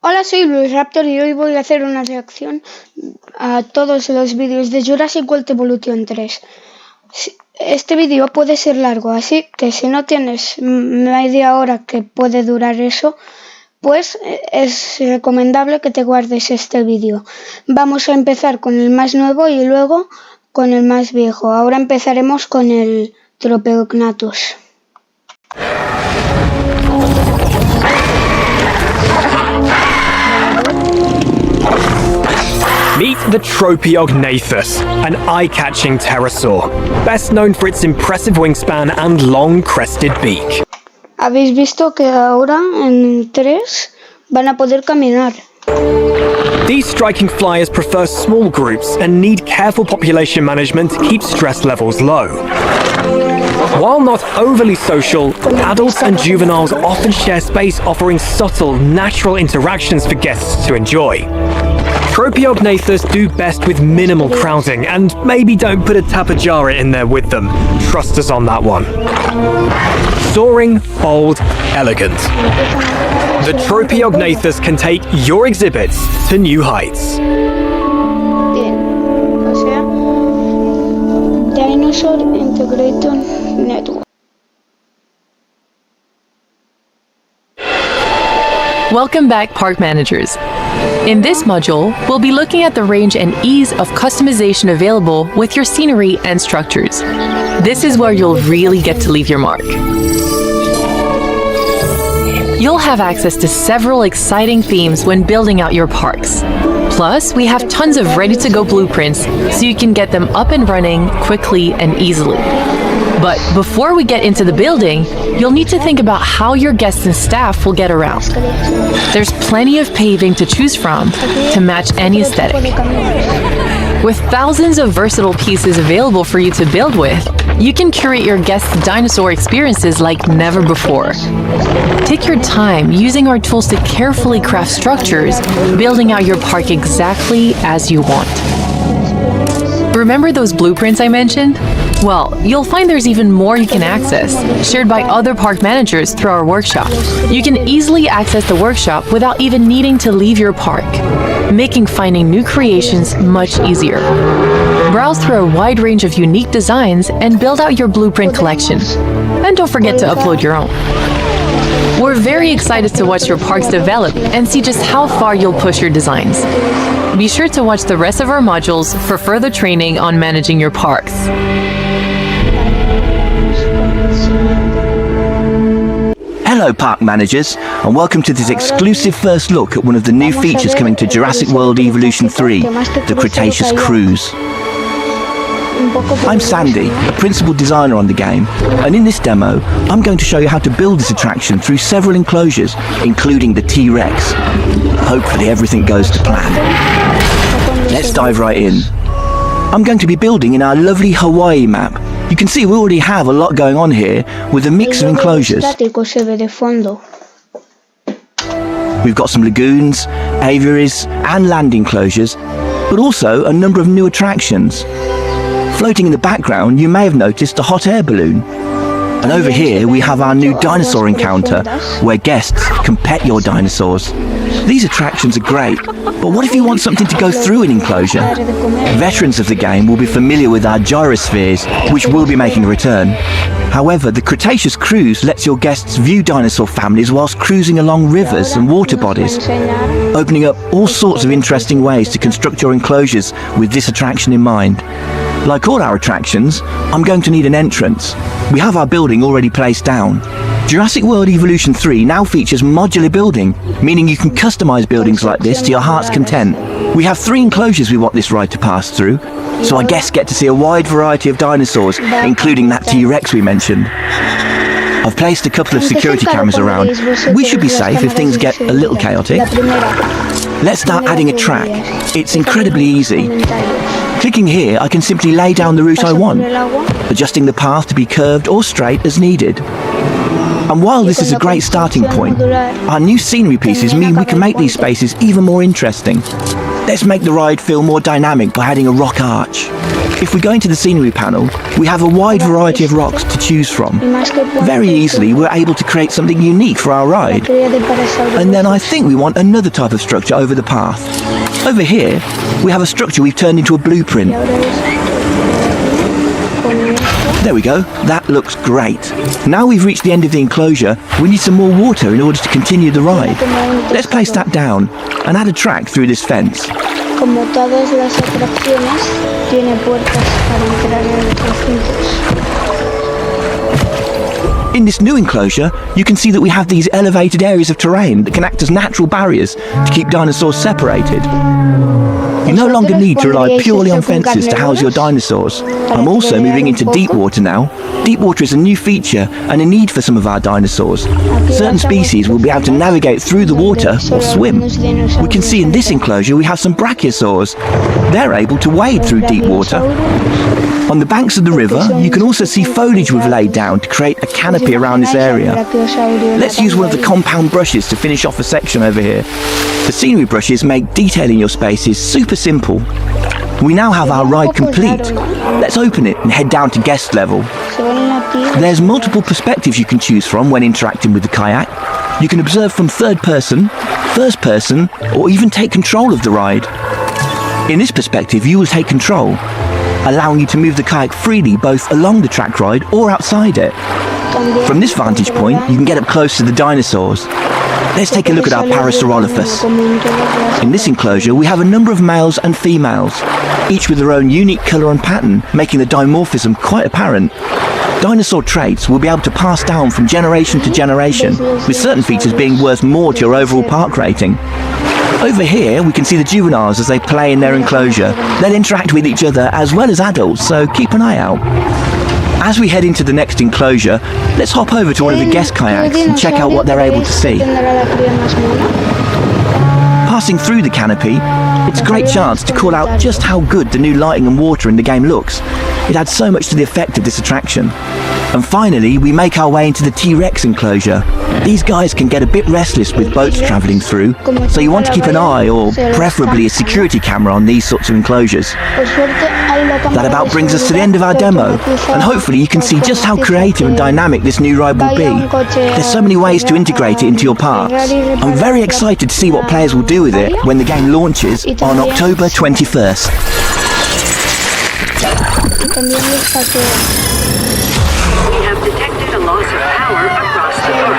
Hola, soy Luis Raptor y hoy voy a hacer una reacción a todos los vídeos de Jurassic World Evolution 3. Este vídeo puede ser largo, así que si no tienes media hora que puede durar eso, pues es recomendable que te guardes este vídeo. Vamos a empezar con el más nuevo y luego con el más viejo. Ahora empezaremos con el Tropeognathus. Meet the Tropeognathus, an eye-catching pterosaur, best known for its impressive wingspan and long crested beak. Habéis visto que ahora en 3 van a poder caminar. These striking flyers prefer small groups and need careful population management to keep stress levels low. While not overly social, adults and juveniles often share space, offering subtle, natural interactions for guests to enjoy. Tropeognathus do best with minimal crowding, and maybe don't put a tapajara in there with them. Trust us on that one. Soaring, bold, elegant. The Tropeognathus can take your exhibits to new heights. Bien, o sea, Dinosaur Integration Network. Welcome back, park managers. In this module, we'll be looking at the range and ease of customization available with your scenery and structures. This is where you'll really get to leave your mark. You'll have access to several exciting themes when building out your parks. Plus, we have tons of ready-to-go blueprints so you can get them up and running quickly and easily. But before we get into the building, you'll need to think about how your guests and staff will get around. There's plenty of paving to choose from to match any aesthetic. With thousands of versatile pieces available for you to build with, you can curate your guests' dinosaur experiences like never before. Take your time using our tools to carefully craft structures, building out your park exactly as you want. Remember those blueprints I mentioned? Well, you'll find there's even more you can access, shared by other park managers through our workshop. You can easily access the workshop without even needing to leave your park, making finding new creations much easier. Browse through a wide range of unique designs and build out your blueprint collection. And don't forget to upload your own. We're very excited to watch your parks develop and see just how far you'll push your designs. Be sure to watch the rest of our modules for further training on managing your parks. Hello park managers, and welcome to this exclusive first look at one of the new features coming to Jurassic World Evolution 3, the Cretaceous Cruise. I'm Sandy, a principal designer on the game, and in this demo I'm going to show you how to build this attraction through several enclosures, including the T-Rex. Hopefully everything goes to plan. Let's dive right in. I'm going to be building in our lovely Hawaii map. You can see we already have a lot going on here with a mix of enclosures. We've got some lagoons, aviaries and land enclosures, but also a number of new attractions. Floating in the background, you may have noticed a hot air balloon. And over here we have our new dinosaur encounter, where guests can pet your dinosaurs. These attractions are great, but what if you want something to go through an enclosure? Veterans of the game will be familiar with our gyrospheres, which will be making a return. However, the Cretaceous Cruise lets your guests view dinosaur families whilst cruising along rivers and water bodies, opening up all sorts of interesting ways to construct your enclosures with this attraction in mind. Like all our attractions, I'm going to need an entrance. We have our building already placed down. Jurassic World Evolution 3 now features modular building, meaning you can customize buildings like this to your heart's content. We have 3 enclosures we want this ride to pass through, so our guests get to see a wide variety of dinosaurs, including that T-Rex we mentioned. I've placed a couple of security cameras around. We should be safe if things get a little chaotic. Let's start adding a track. It's incredibly easy. Clicking here, I can simply lay down the route I want, adjusting the path to be curved or straight as needed. And while this is a great starting point, our new scenery pieces mean we can make these spaces even more interesting. Let's make the ride feel more dynamic by adding a rock arch. If we go into the scenery panel, we have a wide variety of rocks to choose from. Y más que Very easily, we're able to create something unique for our ride. And then I think we want another type of structure over the path. Over here, we have a structure we've turned into a blueprint. There we go, that looks great. Now we've reached the end of the enclosure, we need some more water in order to continue the ride. Let's place that down and add a track through this fence. Como todas las atracciones, tiene puertas para entrar en los recintos. In this new enclosure, you can see that we have these elevated areas of terrain that can act as natural barriers to keep dinosaurs separated. You no longer need to rely purely on fences to house your dinosaurs. I'm also moving into deep water now. Deep water is a new feature and a need for some of our dinosaurs. Certain species will be able to navigate through the water or swim. We can see in this enclosure we have some brachiosaurs. They're able to wade through deep water. On the banks of the river, you can also see foliage we've laid down to create a canopy around this area. Let's use one of the compound brushes to finish off a section over here. The scenery brushes make detailing your spaces super simple. We now have our ride complete. Let's open it and head down to guest level. There's multiple perspectives you can choose from when interacting with the kayak. You can observe from third person, first person, or even take control of the ride. In this perspective, you will take control, allowing you to move the kayak freely both along the track ride or outside it. From this vantage point, you can get up close to the dinosaurs. Let's take a look at our Parasaurolophus. In this enclosure, we have a number of males and females, each with their own unique colour and pattern, making the dimorphism quite apparent. Dinosaur traits will be able to pass down from generation to generation, with certain features being worth more to your overall park rating. Over here, we can see the juveniles as they play in their enclosure. They'll interact with each other as well as adults, so keep an eye out. As we head into the next enclosure, let's hop over to one of the guest kayaks and check out what they're able to see. Passing through the canopy, it's a great chance to call out just how good the new lighting and water in the game looks. It adds so much to the effect of this attraction. And finally, we make our way into the T-Rex enclosure. These guys can get a bit restless with boats travelling through, so you want to keep an eye, or preferably a security camera, on these sorts of enclosures. That about brings us to the end of our demo, and hopefully you can see just how creative and dynamic this new ride will be. There's so many ways to integrate it into your parks. I'm very excited to see what players will do with it when the game launches on October 21st. We have detected a loss of power across the park.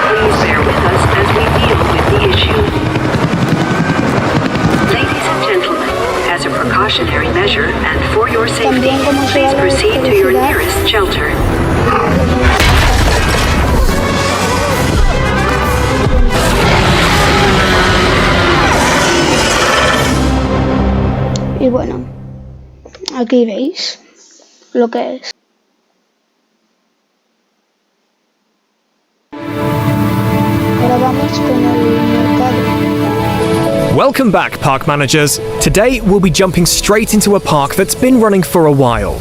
Please bear with us as we deal with the issue. Ladies and gentlemen, as a precautionary measure and for your safety, please proceed to your nearest shelter. Y bueno, aquí veis lo que es. Ahora vamos con el mercado. Welcome back, park managers. Today we'll be jumping straight into a park that's been running for a while.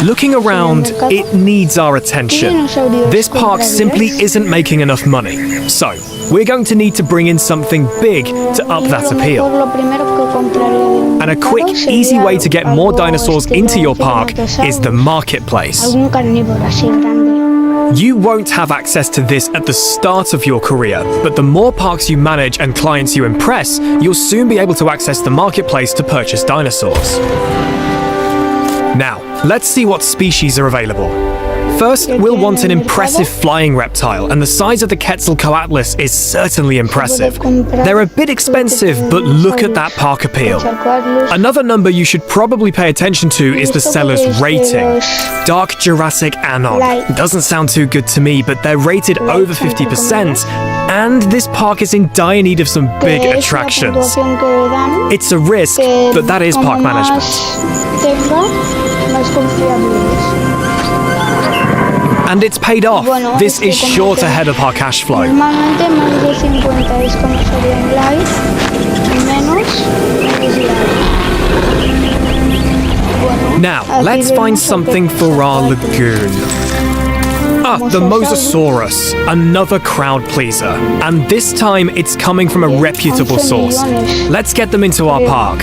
Looking around, it needs our attention. This park simply isn't making enough money, so we're going to need to bring in something big to up that appeal. And a quick, easy way to get more dinosaurs into your park is the marketplace. You won't have access to this at the start of your career, but the more parks you manage and clients you impress, you'll soon be able to access the marketplace to purchase dinosaurs. Now, let's see what species are available. First, we'll want an impressive flying reptile, and the size of the Quetzalcoatlus is certainly impressive. They're a bit expensive, but look at that park appeal. Another number you should probably pay attention to is the seller's rating. Dark Jurassic Anon. Doesn't sound too good to me, but they're rated over 50%, and this park is in dire need of some big attractions. It's a risk, but that is park management. And it's paid off. This is sure to head up our cash flow. Now, let's find something for our lagoon. Ah, the Mosasaurus, another crowd pleaser. And this time it's coming from a reputable source. Let's get them into our park.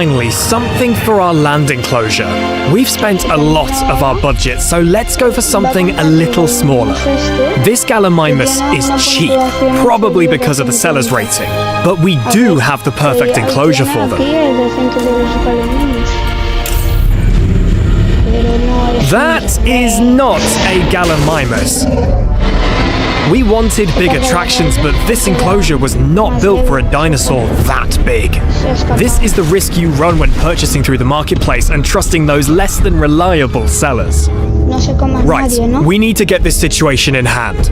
finally, something for our land enclosure. We've spent a lot of our budget, so let's go for something a little smaller. This Gallimimus is cheap, probably because of the seller's rating, but we do have the perfect enclosure for them. That is not a Gallimimus. We wanted big attractions, but this enclosure was not built for a dinosaur that big. This is the risk you run when purchasing through the marketplace and trusting those less than reliable sellers. Right, we need to get this situation in hand.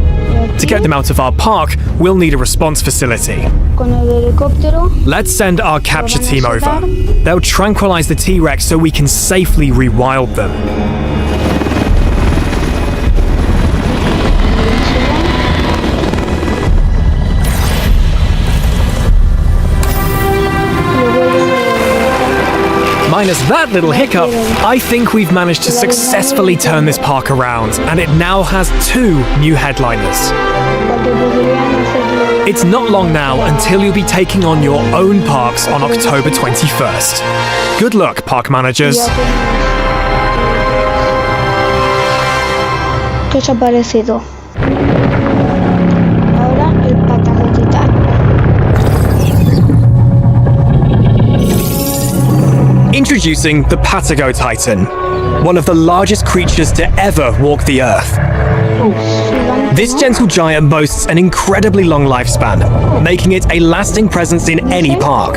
To get them out of our park, we'll need a response facility. Let's send our capture team over. They'll tranquilize the T-Rex so we can safely rewild them. Minus that little hiccup, I think we've managed to successfully turn this park around, and it now has 2 new headliners. It's not long now until you'll be taking on your own parks on October 21st. Good luck, park managers. ¿Qué os ha parecido? Ahora el patagotita. Introducing the Patago Titan, one of the largest creatures to ever walk the Earth. This gentle giant boasts an incredibly long lifespan, making it a lasting presence in any park.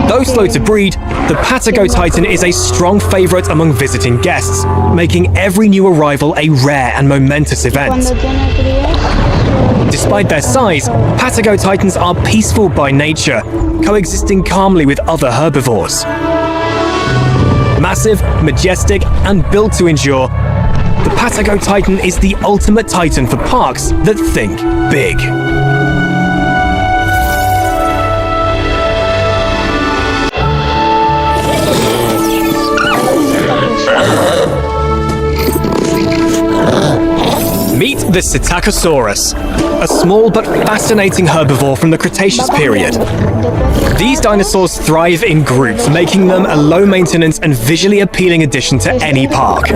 Though slow to breed, the Patago Titan is a strong favorite among visiting guests, making every new arrival a rare and momentous event. Despite their size, Patago Titans are peaceful by nature, coexisting calmly with other herbivores. Massive, majestic, and built to endure, the Patago Titan is the ultimate titan for parks that think big. Meet the Psittacosaurus, a small but fascinating herbivore from the Cretaceous period. These dinosaurs thrive in groups, making them a low-maintenance and visually appealing addition to any park.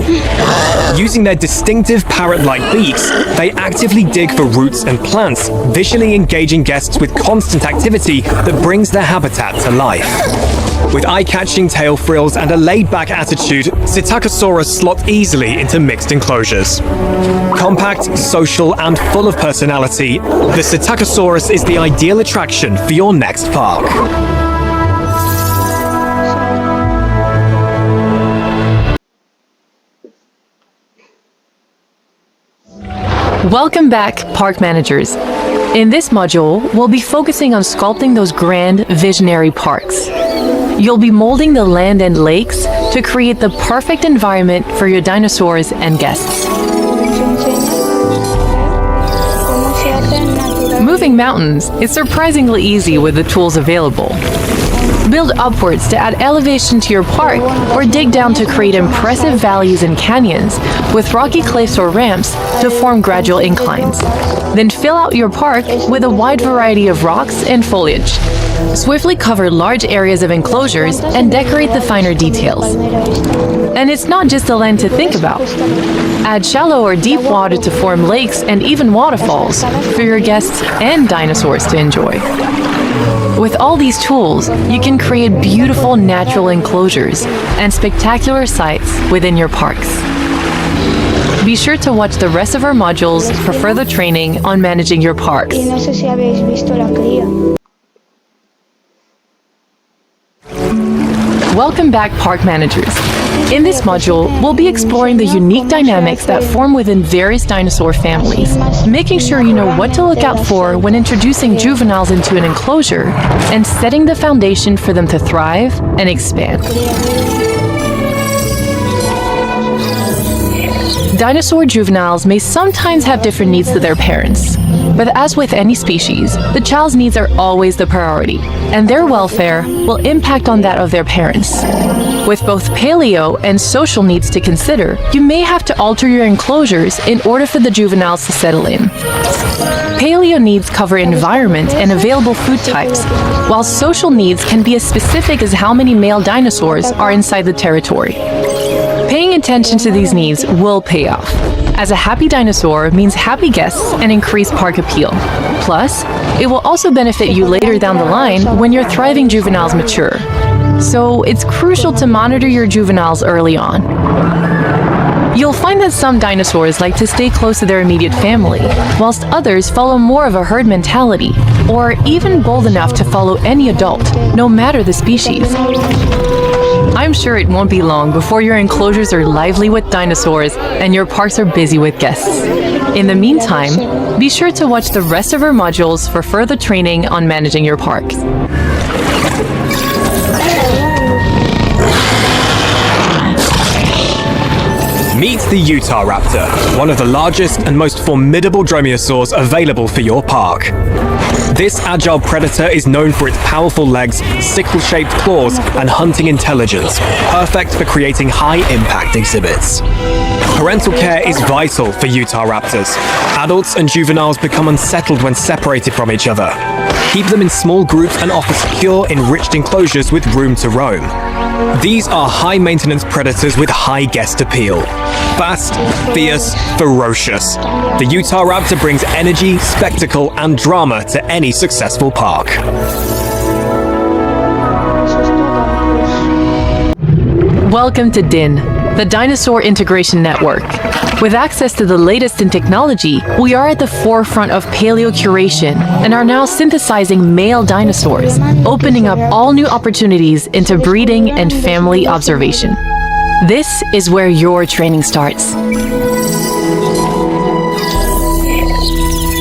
Using their distinctive parrot-like beaks, they actively dig for roots and plants, visually engaging guests with constant activity that brings their habitat to life. With eye-catching tail frills and a laid-back attitude, Psittacosaurus slot easily into mixed enclosures. Compact, social, and full of personality, the Psittacosaurus is the ideal attraction for your next park. Welcome back, park managers. In this module, we'll be focusing on sculpting those grand, visionary parks. You'll be molding the land and lakes to create the perfect environment for your dinosaurs and guests. Moving mountains is surprisingly easy with the tools available. Build upwards to add elevation to your park, or dig down to create impressive valleys and canyons with rocky cliffs or ramps to form gradual inclines. Then fill out your park with a wide variety of rocks and foliage. Swiftly cover large areas of enclosures and decorate the finer details. And it's not just the land to think about. Add shallow or deep water to form lakes and even waterfalls for your guests and dinosaurs to enjoy. With all these tools, you can create beautiful natural enclosures and spectacular sights within your parks. Be sure to watch the rest of our modules for further training on managing your parks. Y no sé si habéis visto la cría. Welcome back, park managers. In this module, we'll be exploring the unique dynamics that form within various dinosaur families, making sure you know what to look out for when introducing juveniles into an enclosure and setting the foundation for them to thrive and expand. Dinosaur juveniles may sometimes have different needs to their parents, but as with any species, the child's needs are always the priority, and their welfare will impact on that of their parents. With both paleo and social needs to consider, you may have to alter your enclosures in order for the juveniles to settle in. Paleo needs cover environment and available food types, while social needs can be as specific as how many male dinosaurs are inside the territory. Paying attention to these needs will pay off, as a happy dinosaur means happy guests and increased park appeal. Plus, it will also benefit you later down the line when your thriving juveniles mature. So it's crucial to monitor your juveniles early on. You'll find that some dinosaurs like to stay close to their immediate family, whilst others follow more of a herd mentality, or even bold enough to follow any adult, no matter the species. I'm sure it won't be long before your enclosures are lively with dinosaurs and your parks are busy with guests. In the meantime, be sure to watch the rest of our modules for further training on managing your parks. Meet the Utah Raptor, one of the largest and most formidable dromaeosaurs available for your park. This agile predator is known for its powerful legs, sickle-shaped claws, and hunting intelligence, perfect for creating high-impact exhibits. Parental care is vital for Utah Raptors. Adults and juveniles become unsettled when separated from each other. Keep them in small groups and offer secure, enriched enclosures with room to roam. These are high-maintenance predators with high guest appeal. Fast, fierce, ferocious. The Utah Raptor brings energy, spectacle, and drama to any successful park. Welcome to DIN, the Dinosaur Integration Network. With access to the latest in technology, we are at the forefront of paleo curation and are now synthesizing male dinosaurs, opening up all new opportunities into breeding and family observation. This is where your training starts.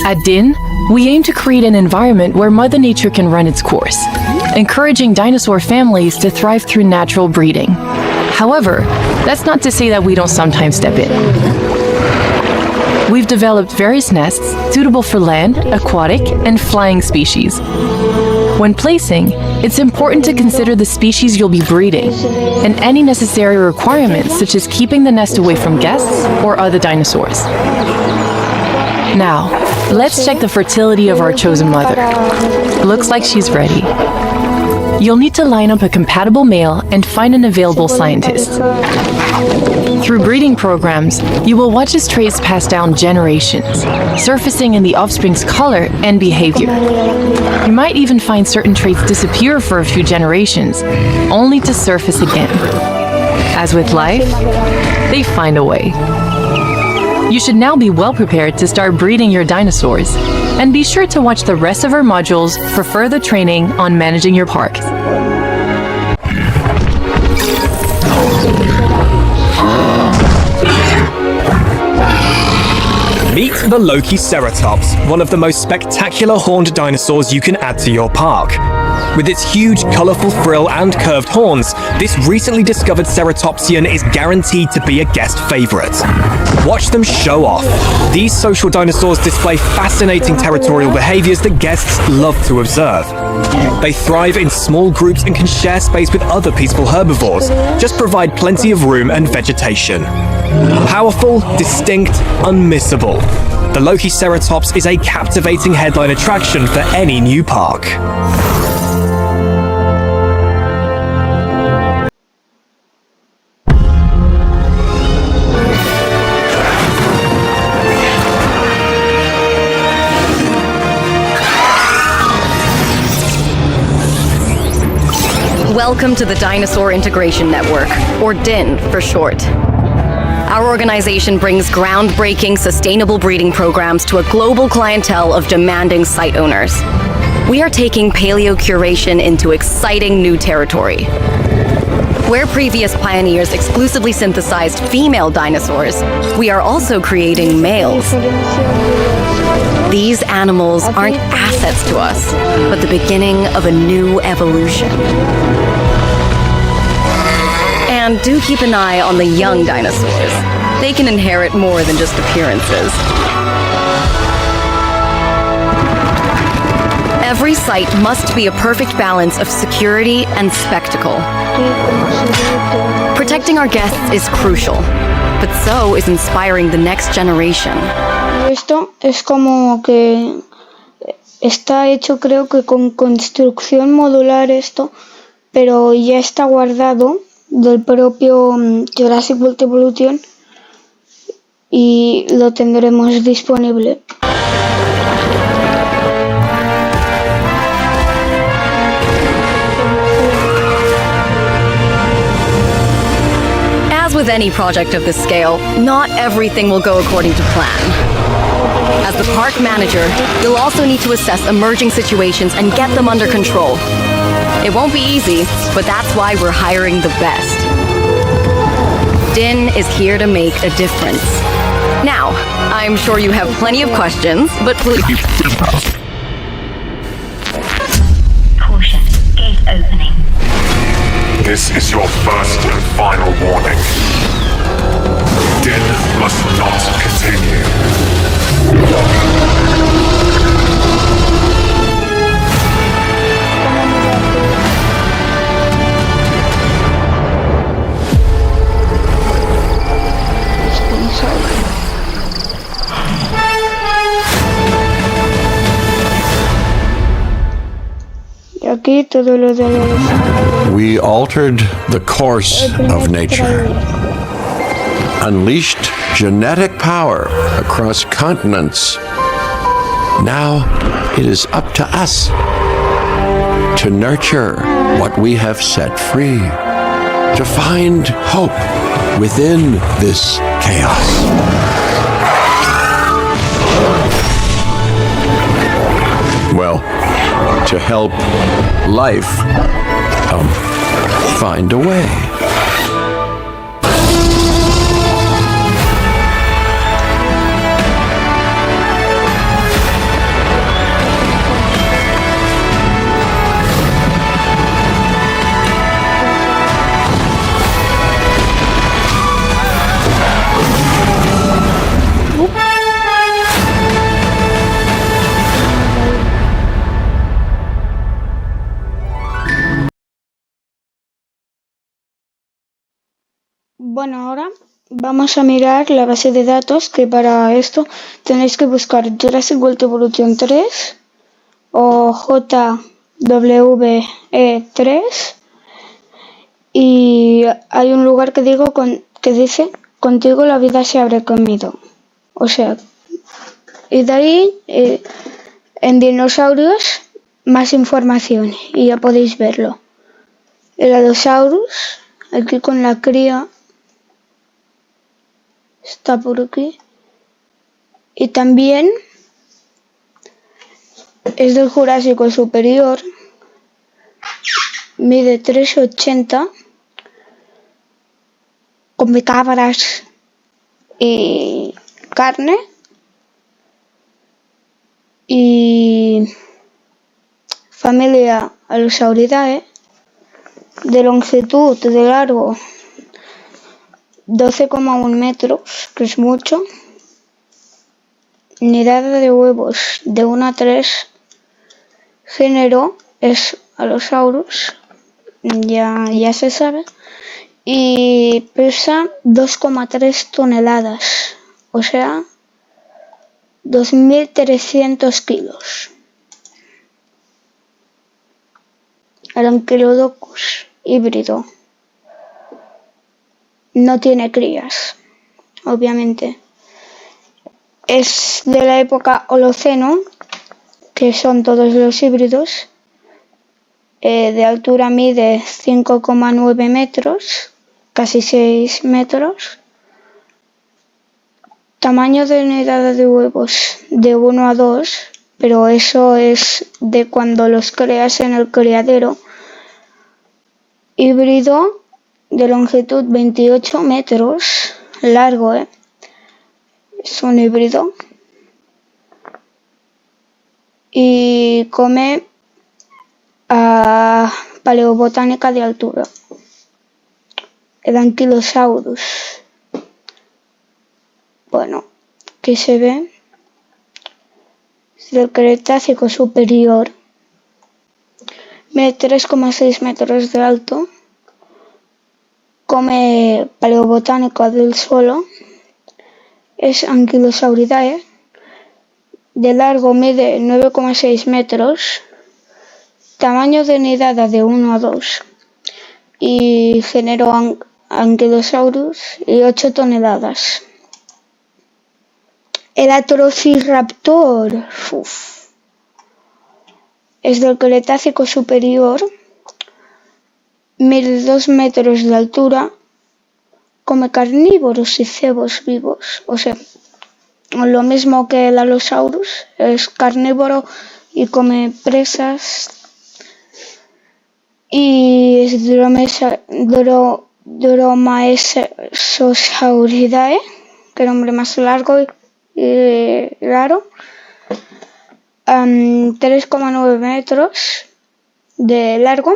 At DIN, we aim to create an environment where Mother Nature can run its course, encouraging dinosaur families to thrive through natural breeding. However, that's not to say that we don't sometimes step in. We've developed various nests suitable for land, aquatic, and flying species. When placing, it's important to consider the species you'll be breeding and any necessary requirements such as keeping the nest away from guests or other dinosaurs. Now, let's check the fertility of our chosen mother. Looks like she's ready. You'll need to line up a compatible male and find an available scientist. Through breeding programs, you will watch his traits pass down generations, surfacing in the offspring's color and behavior. You might even find certain traits disappear for a few generations, only to surface again. As with life, they find a way. You should now be well prepared to start breeding your dinosaurs, and be sure to watch the rest of our modules for further training on managing your parks. Meet the Lokiceratops, one of the most spectacular horned dinosaurs you can add to your park. With its huge, colorful frill and curved horns, this recently discovered ceratopsian is guaranteed to be a guest favorite. Watch them show off. These social dinosaurs display fascinating territorial behaviors that guests love to observe. They thrive in small groups and can share space with other peaceful herbivores. Just provide plenty of room and vegetation. Powerful, distinct, unmissable. The Lokiceratops is a captivating headline attraction for any new park. Welcome to the Dinosaur Integration Network, or DIN for short. Our organization brings groundbreaking, sustainable breeding programs to a global clientele of demanding site owners. We are taking paleo curation into exciting new territory. Where previous pioneers exclusively synthesized female dinosaurs, we are also creating males. These animals aren't assets to us, but the beginning of a new evolution. And do keep an eye on the young dinosaurs. They can inherit more than just appearances. Every site must be a perfect balance of security and spectacle. Protecting our guests is crucial, but so is inspiring the next generation. Esto es como que Está hecho creo que con construcción modular esto, pero ya está guardado del propio Jurassic World Evolution y lo tendremos disponible. As with any project of this scale, not everything will go according to plan. As the park manager, you'll also need to assess emerging situations and get them under control. It won't be easy, but that's why we're hiring the best. Din is here to make a difference. Now, I'm sure you have plenty of questions, but please... Caution, gate opening. This is your first and final warning. Din must not continue. Y aquí todo lo de We altered the course of nature, unleashed genetic power across continents. Now it is up to us to nurture what we have set free, to find hope within this chaos. Well, to help life find a way. Bueno, ahora vamos a mirar la base de datos, que para esto tenéis que buscar Jurassic World Evolution 3 o JWE3 y hay un lugar que dice contigo la vida se abre conmigo. O sea, y de ahí en dinosaurios más información y ya podéis verlo. El Allosaurus, aquí con la cría, está por aquí. Y también es del Jurásico superior, mide 3,80, come cabras y carne y familia Allosauridae, de longitud, de largo 12,1 metros, que es mucho, nidada de huevos de 1 a 3, género es Allosaurus, ya se sabe, y pesa 2,3 toneladas, o sea, 2.300 kilos. El Ankylosaurus híbrido no tiene crías, obviamente. Es de la época Holoceno, que son todos los híbridos. De altura mide 5,9 metros, casi 6 metros. Tamaño de nidada de huevos de 1 a 2, pero eso es de cuando los creas en el criadero. Híbrido de longitud 28 metros, largo, es un híbrido. Y come a paleobotánica de altura. El Ankylosaurus. Bueno, aquí se ve. Es del Cretácico superior. Mide 3,6 metros de alto. Come paleobotánico del suelo. Es Ankylosauridae. de largo mide 9,6 metros, tamaño de nidada de 1 a 2 y género Ankylosaurus y 8 toneladas. El Atrociraptor es del Cretácico superior, mide 2 metros de altura, come carnívoros y cebos vivos, o sea, lo mismo que el Allosaurus, es carnívoro y come presas. Y es Dromaeosauridae, que nombre más largo y raro. 3,9 metros de largo.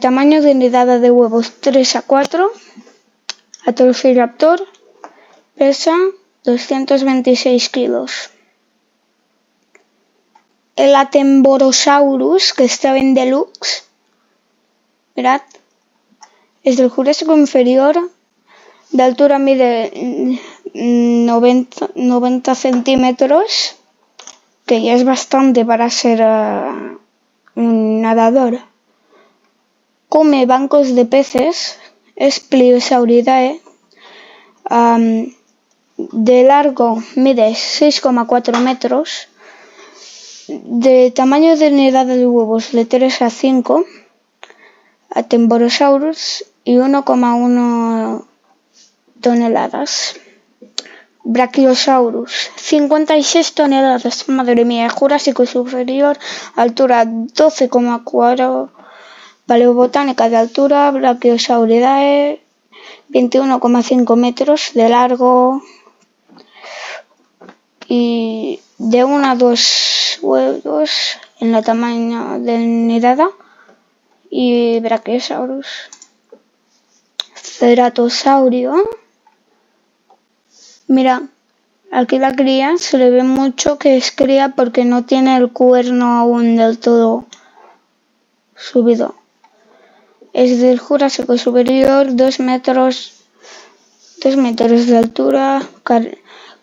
Tamaño de nidada de huevos 3 a 4. Atrociraptor pesa 226 kilos. El Atemborosaurus, que está en deluxe, mirad, es del Jurásico inferior, de altura mide 90 centímetros, que ya es bastante para ser un nadador. Come bancos de peces, es Pliosauridae, de largo mide 6,4 metros, de tamaño de nidada de huevos de 3 a 5, Atemborosaurus y 1,1 toneladas. Brachiosaurus, 56 toneladas, madre mía, Jurásico superior, altura 12,4, paleobotánica de altura, Brachiosauridae, 21,5 metros de largo y de 1 a 2 huevos en la tamaño de nidada. Y Brachiosaurus. Ceratosaurio. Mira, aquí la cría se le ve mucho que es cría porque no tiene el cuerno aún del todo subido. Es del Jurásico superior, 2 metros de altura,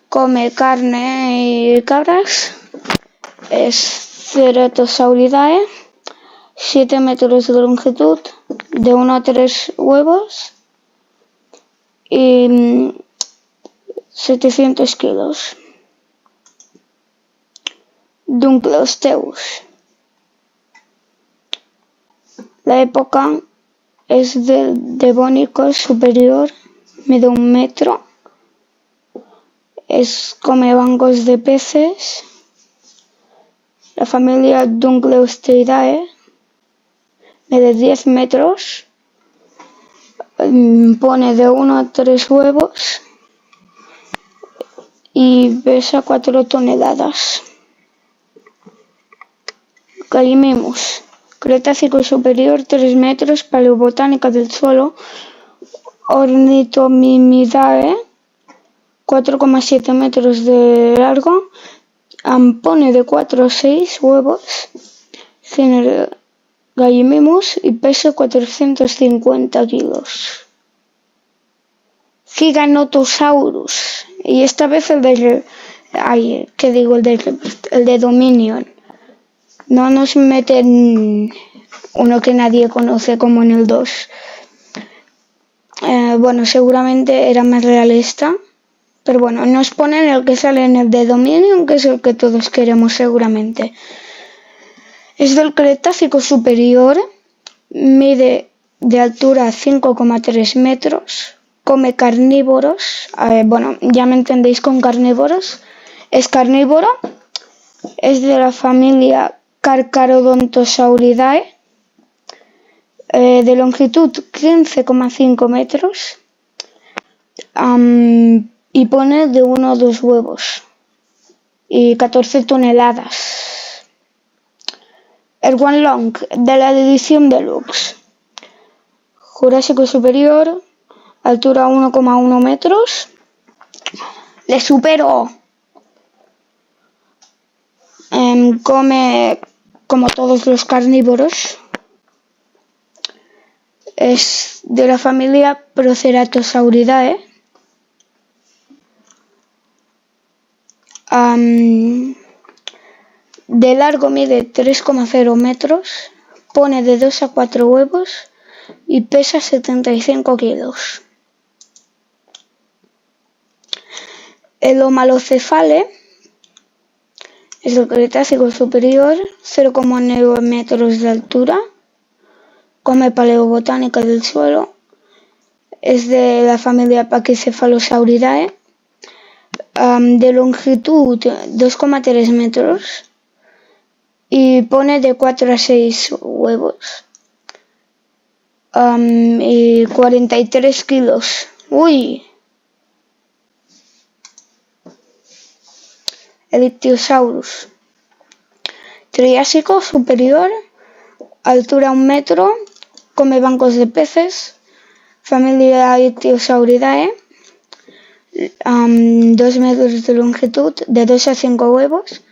come carne y cabras. Es Ceratosauridae, 7 metros de longitud, de 1 a 3 huevos y 700 kilos. Dunkleosteus. La época es del Devónico superior, mide 1 metro, come bancos de peces. La familia Dunkleosteidae, mide 10 metros, pone de 1 a 3 huevos y pesa 4 toneladas. Gallimimus, Cretácico superior, 3 metros, paleobotánica del suelo, Ornitomimidae, 4,7 metros de largo, pone de 4 a 6 huevos, género Gallimimus y peso 450 kilos. Giganotosaurus, y esta vez el de Dominion. No nos meten uno que nadie conoce como en el 2. Bueno, seguramente era más realista, pero bueno, nos ponen el que sale en el de Dominion, que es el que todos queremos seguramente. Es del Cretácico superior, mide de altura 5,3 metros, come carnívoros, bueno, ya me entendéis con carnívoros, es carnívoro, es de la familia Carcharodontosauridae, de longitud 15,5 metros y pone de 1 a 2 huevos y 14 toneladas. Erwanlong, de la edición deluxe. Jurásico superior, altura 1,1 metros. Le supero. Come como todos los carnívoros. Es de la familia Proceratosauridae. De largo mide 3,0 metros, pone de 2 a 4 huevos y pesa 75 kilos. El homalocefale es del Cretácico superior, 0,9 metros de altura, come paleobotánica del suelo, es de la familia Pachycephalosauridae, de longitud 2,3 metros y pone de 4 a 6 huevos y 43 kilos. ¡Uy! El Ichthyosaurus, Triásico superior, altura 1 metro, come bancos de peces, familia Ichthyosauridae, 2 metros de longitud, de 2 a 5 huevos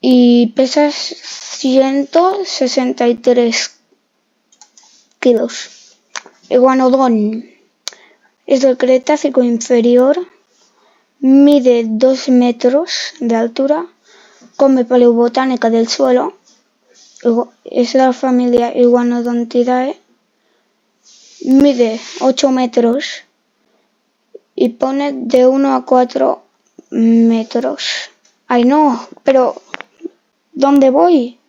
y pesa 163 kilos. Iguanodon es del Cretácico inferior, mide 2 metros de altura, come paleobotánica del suelo, es de la familia Iguanodontidae, mide 8 metros y pone de 1 a 4 metros. ¡Ay no! Pero ¿dónde voy?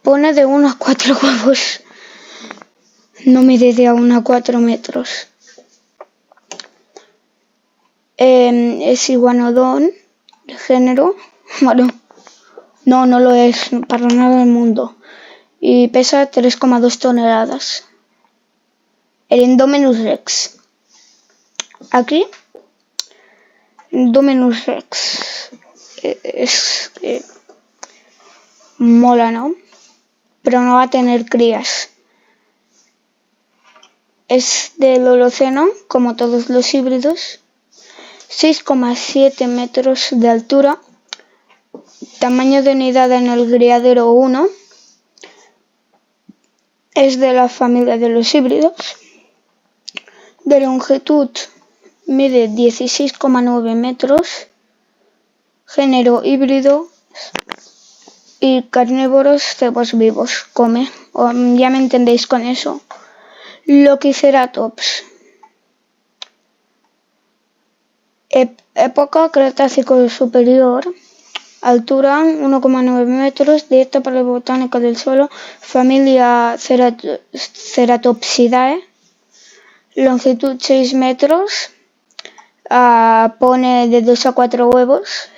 Pone de 1 a 4 huevos. No mide de 1 a 4 metros. Es iguanodón, de género. Bueno, no lo es para nada del mundo. Y pesa 3,2 toneladas. El Indominus Rex. Aquí, Indominus Rex. Mola, ¿no? Pero no va a tener crías. Es del Holoceno, como todos los híbridos. 6,7 metros de altura. Tamaño de unidad en el criadero 1. Es de la familia de los híbridos. De longitud mide 16,9 metros. Género híbrido. Y carnívoros, cebos vivos, come. Ya me entendéis con eso. Loquiceratops. Época Cretácico superior. Altura 1,9 metros. Dieta paleobotánica del suelo. Familia Ceratopsidae. Longitud 6 metros. Pone de 2 a 4 huevos.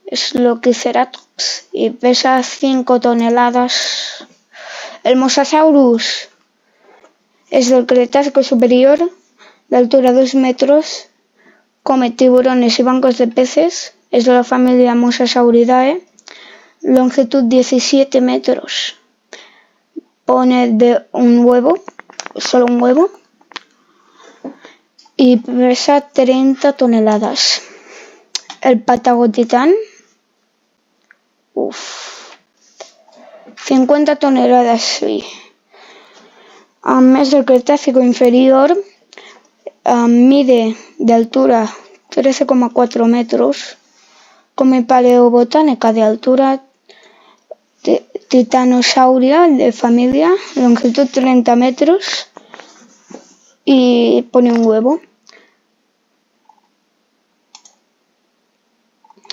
Es Loquiceratops y pesa 5 toneladas. El Mosasaurus es del Cretácico superior, de altura 2 metros, come tiburones y bancos de peces, es de la familia Mosasauridae, longitud 17 metros, pone de un huevo, solo un huevo, y pesa 30 toneladas. El Patagotitán, 50 toneladas, sí. Es del Cretácico inferior, mide de altura 13,4 metros, come paleobotánica de altura, titanosauria de familia, longitud 30 metros y pone un huevo.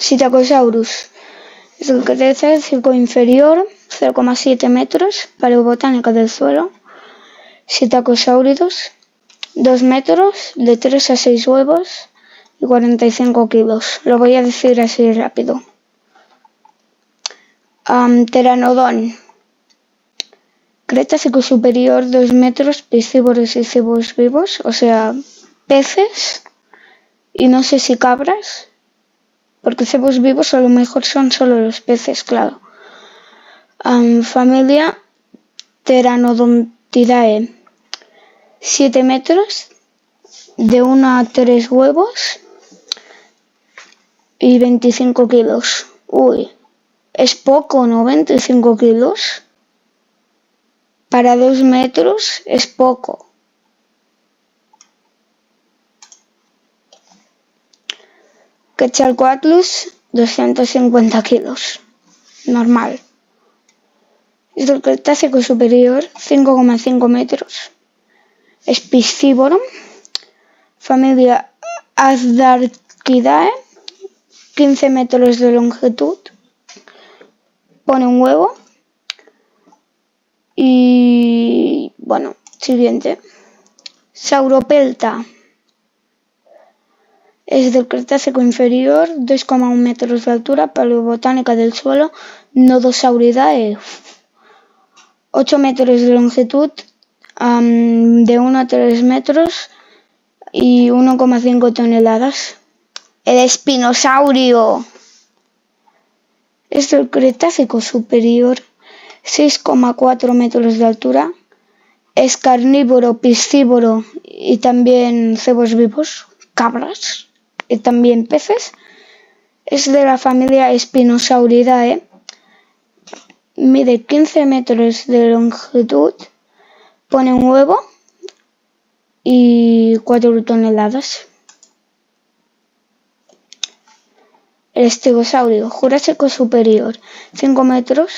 Psittacosaurus es el Cretácico inferior, 0,7 metros, paleobotánica del suelo. Psittacosáuridos, 2 metros, de 3 a 6 huevos y 45 kilos. Lo voy a decir así rápido. Pteranodon. Cretácico superior, 2 metros, piscívoros y cebos vivos, o sea, peces y no sé si cabras, porque cebos vivos a lo mejor son solo los peces, claro. Familia Pteranodontidae, 7 metros, de 1 a 3 huevos y 25 kilos. Uy, es poco, ¿no? 25 kilos. Para 2 metros es poco. Quetzalcoatlus 250 kilos. Normal. Es del Cretácico superior, 5,5 metros. Es piscívoro. Familia Azdarchidae, 15 metros de longitud. Pone un huevo. Y bueno, siguiente. Sauropelta. Es del Cretácico inferior, 2,1 metros de altura, paleobotánica del suelo, Nodosauridae, 8 metros de longitud, de 1 a 3 metros y 1,5 toneladas. El espinosaurio es del Cretácico superior, 6,4 metros de altura, es carnívoro, piscívoro y también cebos vivos, cabras y también peces. Es de la familia Spinosauridae, mide 15 metros de longitud, pone un huevo y 4 toneladas. El estegosaurio, Jurásico superior, 5 metros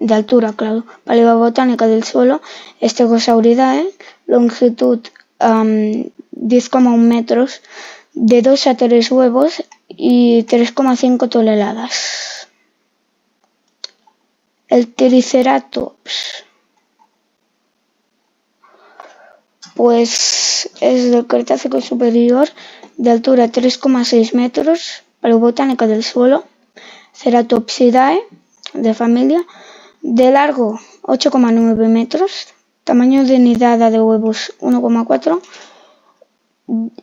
de altura, claro, paleobotánica del suelo, Stegosauridae, longitud 10,1 metros, de 2 a 3 huevos y 3,5 toneladas. El Triceratops, pues es del Cretácico superior, de altura 3,6 metros, paleobotánica del suelo, Ceratopsidae, de familia, de largo 8,9 metros, tamaño de nidada de huevos 1,4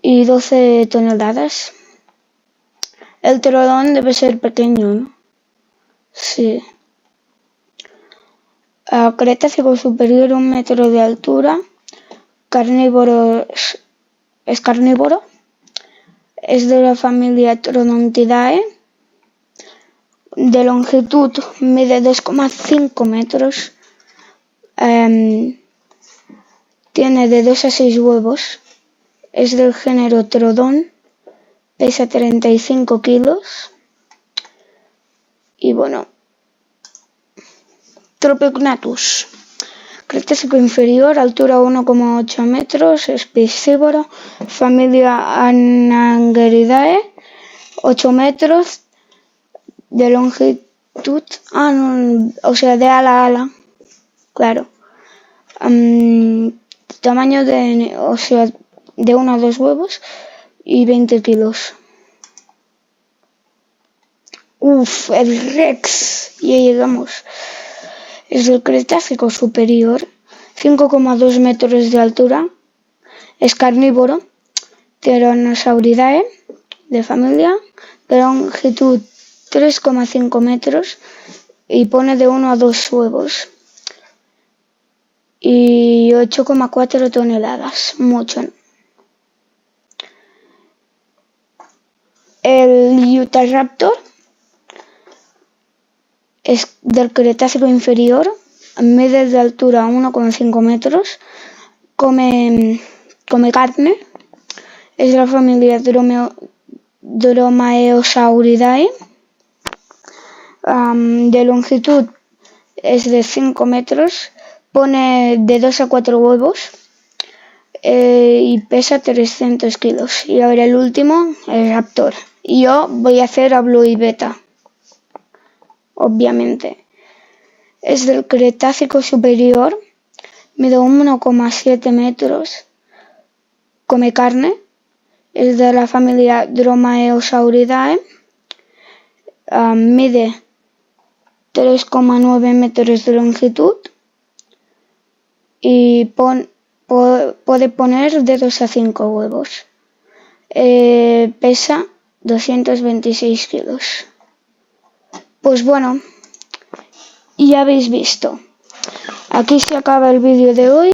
y 12 toneladas. El pterodón debe ser pequeño, ¿no? Sí. Cretácico superior, 1 metro de altura, es carnívoro, es de la familia Troodontidae, de longitud mide 2,5 metros, tiene de 2 a 6 huevos, es del género Troodon, pesa 35 kilos y bueno, Tropicnatus, Cretácico inferior, altura 1,8 metros, es piscívoro, familia Anangeridae, 8 metros de longitud, de ala a ala, claro, tamaño de 1 a 2 huevos y 20 kilos. El Rex, ya llegamos. Es del Cretácico superior, 5,2 metros de altura, es carnívoro, Tyrannosauridae, de familia, de longitud 3,5 metros y pone de 1 a 2 huevos y 8,4 toneladas, mucho. El Utahraptor es del Cretácico inferior, mide de altura 1,5 metros, come carne, es de la familia Dromaeosauridae, de longitud es de 5 metros, pone de 2 a 4 huevos y pesa 300 kilos. Y ahora el último, el raptor. Y yo voy a hacer a Blue y Beta, obviamente. Es del Cretácico superior, mide 1,7 metros, come carne, es de la familia Dromaeosauridae, mide 3,9 metros de longitud y puede poner de 2 a 5 huevos. Pesa 226 kilos. Pues bueno, ya habéis visto. Aquí se acaba el vídeo de hoy.